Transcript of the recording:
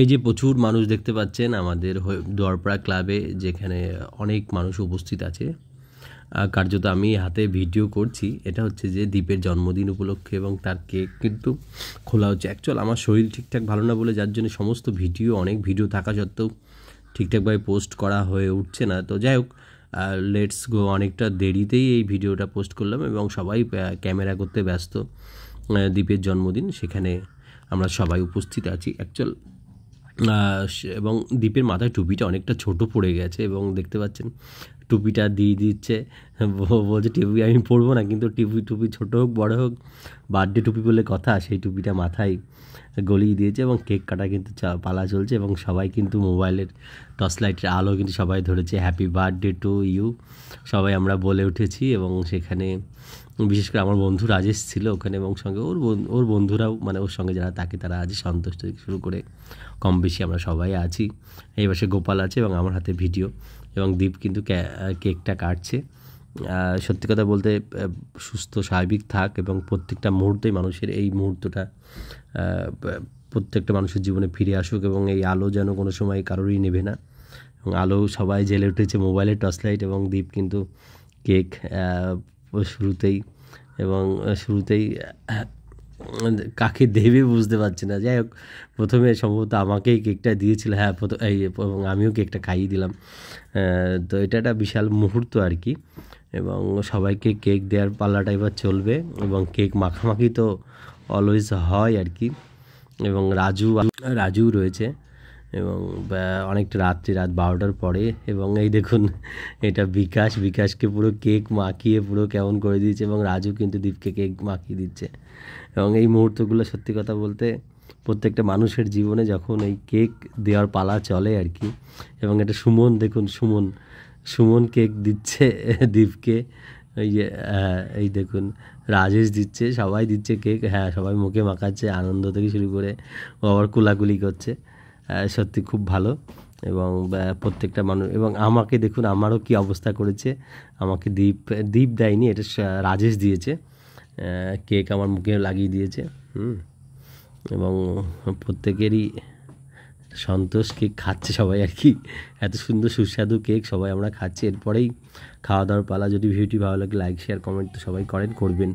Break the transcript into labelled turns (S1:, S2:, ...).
S1: এই যে প্রচুর মানুষ দেখতে পাচ্ছেন আমাদের দোয়ারপাড়া ক্লাবে, যেখানে অনেক মানুষ উপস্থিত আছে। কার্যত আমি হাতে ভিডিও করছি, এটা হচ্ছে যে দীপের জন্মদিন উপলক্ষে, এবং তার কেক কিন্তু খোলা হচ্ছে। অ্যাকচুয়াল আমার শরীর ঠিকঠাক ভালো না বলে, যার জন্য সমস্ত ভিডিও, অনেক ভিডিও থাকা সত্ত্বেও ঠিকঠাকভাবে পোস্ট করা হয়ে উঠছে না। তো যাই হোক, লেটস গো, অনেকটা দেরিতেই এই ভিডিওটা পোস্ট করলাম এবং সবাই ক্যামেরা করতে ব্যস্ত। দীপের জন্মদিন, সেখানে আমরা সবাই উপস্থিত আছি অ্যাকচুয়াল। এবং দীপের মাথায় টুপিটা অনেকটা ছোট পড়ে গেছে, এবং দেখতে পাচ্ছেন টুপিটা দিয়ে দিচ্ছে। বলছে টুপি আমি পরবো না, কিন্তু টুপি ছোটো হোক বড়ো হোক, বার্থডে টুপি বলে কথা, সেই টুপিটা মাথায় গলিয়ে দিয়েছে। এবং কেক কাটা কিন্তু পালা চলছে, এবং সবাই কিন্তু মোবাইলের টর্চ লাইটের আলো কিন্তু সবাই ধরেছে, হ্যাপি বার্থডে টু ইউ সবাই আমরা বলে উঠেছি। এবং সেখানে বিশেষ করে আমার বন্ধু রাজেশ ছিল ওখানে, এবং সঙ্গে ওর বন্ধুরাও, মানে ওর সঙ্গে যারা থাকে তারা আজ সন্তুষ্ট থেকে শুরু করে কম বেশি আমরা সবাই আছি। এই পাশে গোপাল আছে এবং আমার হাতে ভিডিও, এবং দীপ কিন্তু কেকটা কাটছে। সত্যি কথা বলতে, সুস্থ স্বাভাবিক থাক, এবং প্রত্যেকটা মুহূর্তেই মানুষের এই মুহূর্তটা প্রত্যেকটা মানুষের জীবনে ফিরে আসুক, এবং এই আলো যেন কোনো সময় কারোরই নেবে না। এবং আলো সবাই জেলে উঠেছে মোবাইলের টর্চ লাইট, এবং দীপ কিন্তু কেক শুরুতেই কাকে দেবে বুঝতে পারছি না। যাই হোক, প্রথমে সম্ভবত আমাকেই কেকটা দিয়েছিল, হ্যাঁ এবং আমিও কেকটা খাইয়ে দিলাম। তো এটা একটা বিশাল মুহূর্ত আর কি। এবং সবাইকে কেক দেওয়ার পাল্লাটা এবার চলবে, এবং কেক মাখামাখি তো অলওয়েজ হয় আর কি। এবং রাজু রয়েছে, এবং অনেকটা রাত 12টার পরে। এবং এই দেখুন, এটা বিকাশকে পুরো কেক মাখিয়ে পুরো কেমন করে দিয়েছে, এবং রাজু কিন্তু দীপকে কেক মাখিয়ে দিচ্ছে। এবং এই মুহূর্তগুলো সত্যি কথা বলতে প্রত্যেকটা মানুষের জীবনে যখন এই কেক দেওয়ার পালা চলে আর কি। এবং এটা সুমন, দেখুন সুমন কেক দিচ্ছে দীপকে। এই দেখুন, রাজেশ দিচ্ছে, সবাই দিচ্ছে কেক, হ্যাঁ সবাই মুখে মাখাচ্ছে, আনন্দ থেকে শুরু করে ও আবার কুলাকুলি করছে। সত্যি খুব ভালো। এবং প্রত্যেকটা মানুষ, এবং আমাকে দেখুন আমারও কি অবস্থা করেছে। আমাকে দীপ দেয়নি, এটা রাজেশ দিয়েছে, কেক আমার মুখে লাগিয়ে দিয়েছে। এবং প্রত্যেকেরই সন্তোষ কেক খাচ্ছে সবাই আর কি। এত সুন্দর সুস্বাদু কেক সবাই আমরা খাচ্ছি। এরপরেই খাওয়া দাওয়ার পালা। যদি ভিডিওটি ভালো লাগে লাইক শেয়ার কমেন্ট তো সবাই করবেন।